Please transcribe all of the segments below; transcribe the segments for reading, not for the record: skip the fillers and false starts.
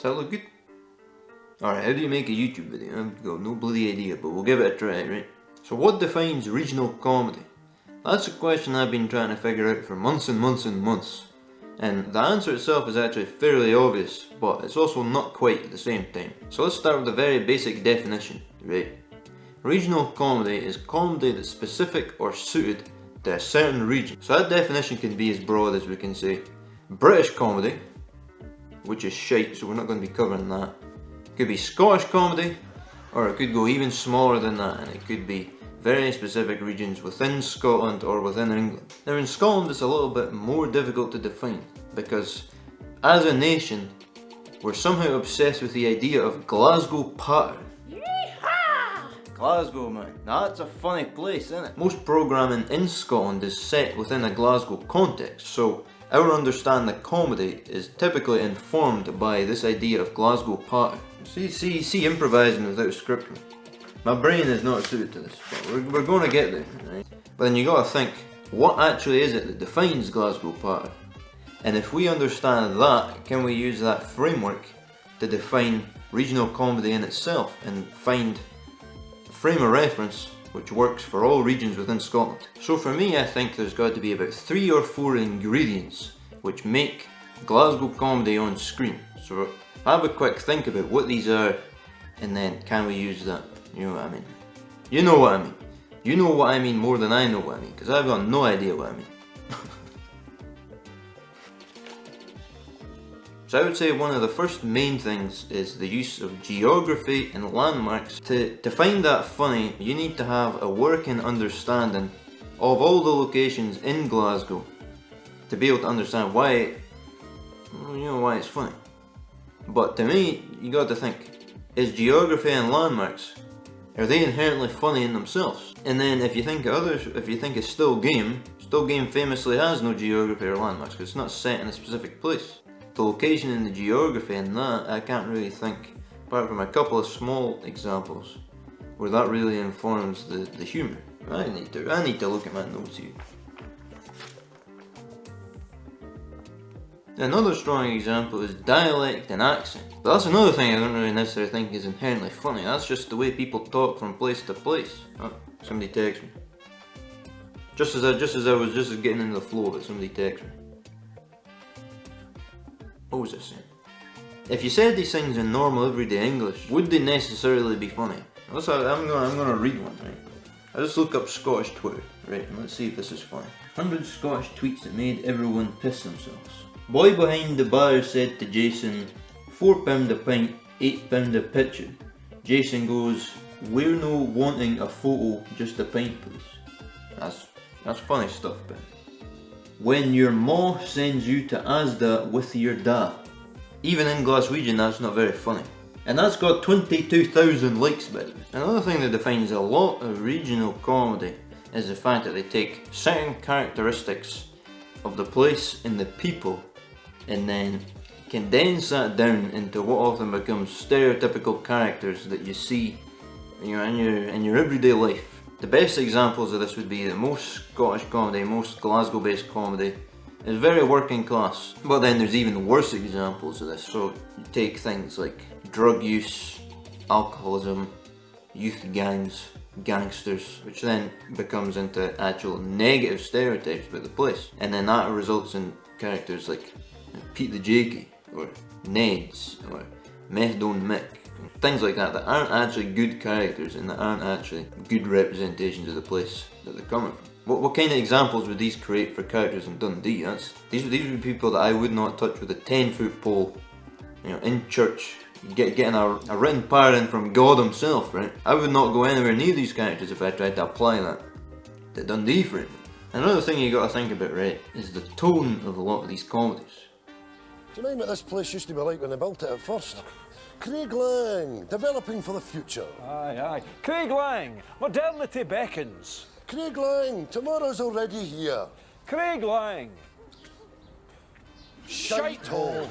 Does that look good? Alright, how do you make a YouTube video? I've got no bloody idea, but we'll give it a try, right? So what defines regional comedy? That's a question I've been trying to figure out for months and months and months. And the answer itself is actually fairly obvious, but it's also not quite at the same time. So let's start with a very basic definition, right? Regional comedy is comedy that's specific or suited to a certain region. So that definition can be as broad as we can say British comedy, which is shite, so we're not going to be covering that. It could be Scottish comedy, or it could go even smaller than that, and it could be very specific regions within Scotland or within England. Now in Scotland it's a little bit more difficult to define, because as a nation we're somehow obsessed with the idea of Glasgow patter. Glasgow, man, that's a funny place, isn't it? Most programming in Scotland is set within a Glasgow context, so our understanding of comedy is typically informed by this idea of Glasgow patter. See, improvising without scripting. My brain is not suited to this, but we're going to get there, right? But then you got to think, what actually is it that defines Glasgow patter? And if we understand that, can we use that framework to define regional comedy in itself and find a frame of reference which works for all regions within Scotland? So for me, I think there's got to be about 3 or 4 ingredients which make Glasgow comedy on screen. So have a quick think about what these are, and then can we use that? You know what I mean? You know what I mean. You know what I mean more than I know what I mean, because I've got no idea what I mean. So I would say one of the first main things is the use of geography and landmarks. To find that funny, you need to have a working understanding of all the locations in Glasgow to be able to understand why, why it's funny. But to me, you got to think, is geography and landmarks, are they inherently funny in themselves? And then if you think of others, if you think of Still Game famously has no geography or landmarks because it's not set in a specific place. The location and the geography and that, I can't really think, apart from a couple of small examples, where that really informs the humour. I need to look at my notes here. Another strong example is dialect and accent. But that's another thing I don't really necessarily think is inherently funny. That's just the way people talk from place to place. Oh, somebody texts me. Just as I was getting into the flow of it, somebody texted me. What was I saying? If you said these things in normal everyday English, would they necessarily be funny? I'm gonna read one, right? I just look up Scottish Twitter, right, and let's see if this is funny. 100 Scottish tweets that made everyone piss themselves. Boy behind the bar said to Jason, £4 a pint, £8 a picture. Jason goes, we're no wanting a photo, just a pint please. That's funny stuff, Ben. When your ma sends you to Asda with your dad. Even in Glaswegian, that's not very funny. And that's got 22,000 likes, by the way. Another thing that defines a lot of regional comedy is the fact that they take certain characteristics of the place and the people and then condense that down into what often becomes stereotypical characters that you see in your everyday life. The best examples of this would be that most Scottish comedy, most Glasgow based comedy is very working class. But then there's even worse examples of this. So you take things like drug use, alcoholism, youth gangs, gangsters, which then becomes into actual negative stereotypes about the place. And then that results in characters like Pete the Jakey, or Neds, or Methadone Mick. Things like that aren't actually good characters and that aren't actually good representations of the place that they're coming from. What kind of examples would these create for characters in Dundee? These would be people that I would not touch with a 10-foot pole, in church, getting a written pardon from God himself, right? I would not go anywhere near these characters if I tried to apply that to Dundee for it. Another thing you got to think about, right, is the tone of a lot of these comedies. Do you mind what this place used to be like when they built it at first? Craig Lang, developing for the future. Aye. Craig Lang, modernity beckons. Craig Lang, tomorrow's already here. Craig Lang. Shite-hole.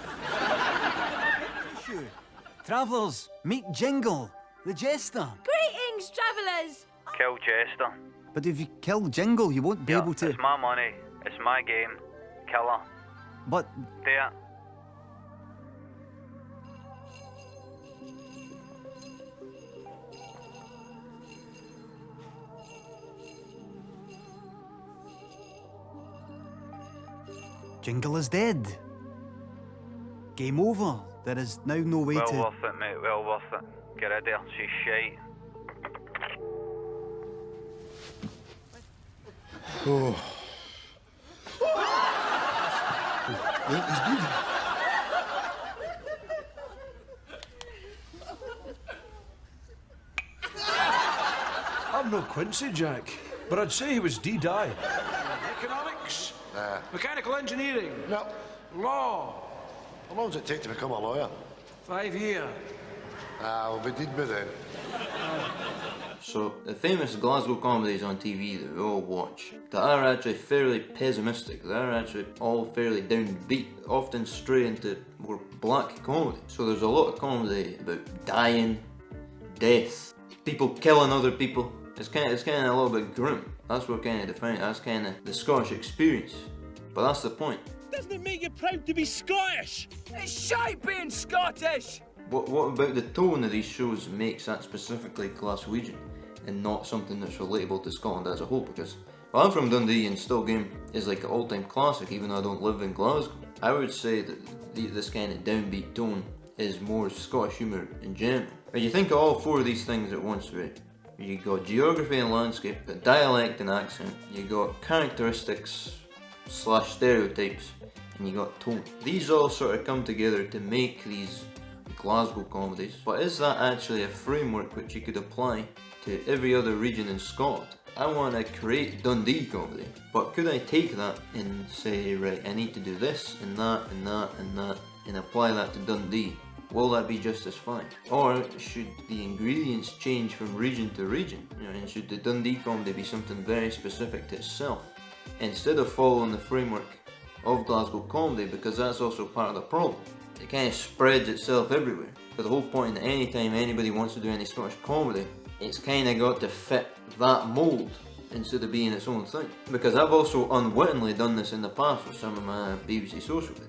Travellers, meet Jingle, the jester. Greetings, travellers. Kill Jester. But if you kill Jingle, you won't be able to... It's my money. It's my game. Kill her. But... There. Jingle is dead. Game over. There is now no way Well to... worth it, mate, well worth it. Get rid of her, she's shite. Oh. Well, he's good. I'm no Quincy, Jack, but I'd say he was D-die. Economics, mechanical engineering, No. law, How long does it take to become a lawyer? 5 years. Well, we did me then. So, the famous Glasgow comedies on TV that we all watch, that are actually fairly pessimistic, that are actually all fairly downbeat, often stray into more black comedy. So there's a lot of comedy about dying, death, people killing other people. It's kind of a little bit grim. That's what kind of defines it. That's kind of the Scottish experience. But that's the point. Doesn't it make you proud to be Scottish? It's shite being Scottish! What about the tone of these shows makes that specifically Glaswegian and not something that's relatable to Scotland as a whole? Because, well, I'm from Dundee and still Game is like an all-time classic even though I don't live in Glasgow. I would say that this kind of downbeat tone is more Scottish humour in general. But you think of all four of these things at once, right? You got geography and landscape, you got dialect and accent, you got characteristics / stereotypes, and you got tone. These all sort of come together to make these Glasgow comedies, but is that actually a framework which you could apply to every other region in Scotland? I want to create Dundee comedy, but could I take that and say, right, I need to do this and that and that and that and apply that to Dundee? Will that be just as fine? Or should the ingredients change from region to region? And should the Dundee comedy be something very specific to itself, instead of following the framework of Glasgow comedy, because that's also part of the problem. It kind of spreads itself everywhere. But the whole point that any time anybody wants to do any Scottish comedy, it's kind of got to fit that mould instead of being its own thing. Because I've also unwittingly done this in the past with some of my BBC social videos.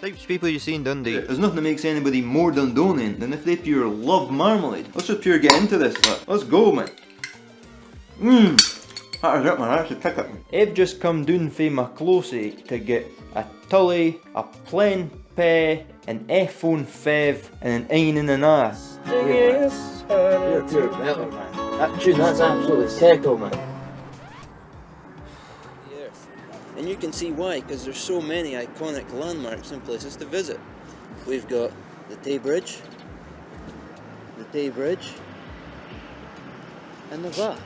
Types of people you see in Dundee, there's nothing that makes anybody more Dundonian than if they pure love marmalade. Let's just pure get into this, let's go, man. That is it, man, that's a ticket. I've just come down from my closey to get a tully, a plain pie, an iPhone 5 and an ein in an ass. Yes, you're pure belter, man. That tune, that's absolutely secco, man. And you can see why, because there's so many iconic landmarks and places to visit. We've got the Tay Bridge, and the Va.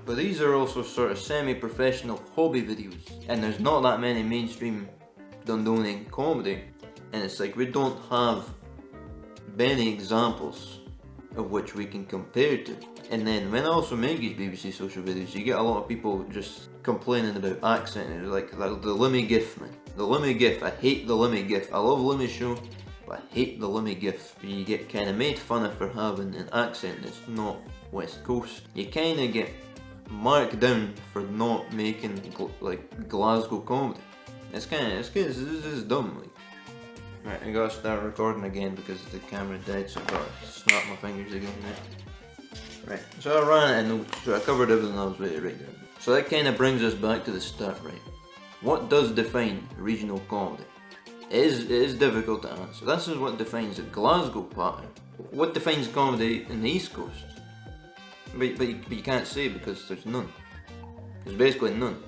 But these are also sort of semi-professional hobby videos, and there's not that many mainstream Dundonian comedy, and it's like we don't have many examples of which we can compare to. And then when I also make these BBC social videos, you get a lot of people just complaining about accent, like the Limmy GIF, man. The Limmy GIF, I hate the Limmy GIF. I love Limmy's show, but I hate the Limmy GIF. You get kind of made fun of for having an accent that's not West Coast. You kind of get marked down for not making like Glasgow comedy. It's this is dumb. Like. Right, I gotta start recording again because the camera died, so I gotta snap my fingers again there. Right, so I ran it and so I covered everything I was ready to write down. So that kind of brings us back to the start, right? What does define regional comedy? It is difficult to answer. This is what defines the Glasgow pattern. What defines comedy in the East Coast? But you can't say because there's none. There's basically none.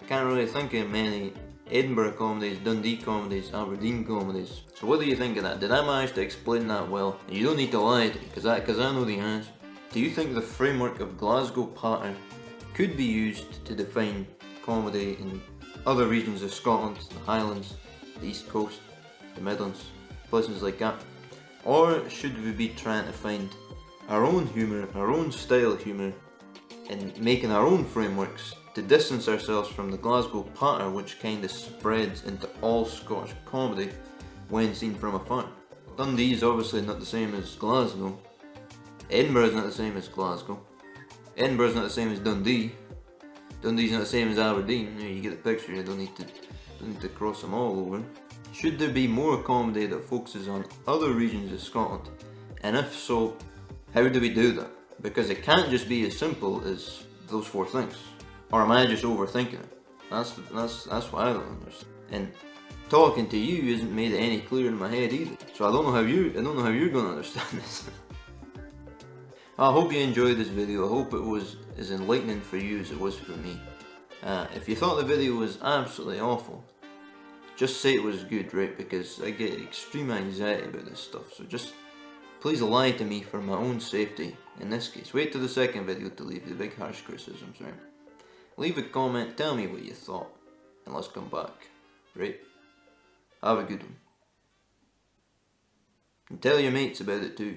I can't really think of many Edinburgh comedies, Dundee comedies, Aberdeen comedies. So what do you think of that? Did I manage to explain that well? And you don't need to lie to me, because I know the answer. Do you think the framework of Glasgow pattern could be used to define comedy in other regions of Scotland, the Highlands, the East Coast, the Midlands, places like that? Or should we be trying to find our own humour, our own style of humour, and making our own frameworks to distance ourselves from the Glasgow pattern, which kind of spreads into all Scottish comedy when seen from afar? Dundee is obviously not the same as Glasgow. Edinburgh is not the same as Glasgow. Edinburgh is not the same as Dundee. Dundee's not the same as Aberdeen. You get the picture, you don't need to cross them all over. Should there be more comedy that focuses on other regions of Scotland? And if so, how do we do that? Because it can't just be as simple as those four things. Or am I just overthinking it? That's what I don't understand. And talking to you isn't made it any clearer in my head either. So I don't know how you're going to understand this. I hope you enjoyed this video. I hope it was as enlightening for you as it was for me. If you thought the video was absolutely awful, just say it was good, right? Because I get extreme anxiety about this stuff. So just please lie to me for my own safety. In this case, wait till the second video to leave the big harsh criticisms, right? Leave a comment, tell me what you thought, and let's come back, right? Have a good one. And tell your mates about it too.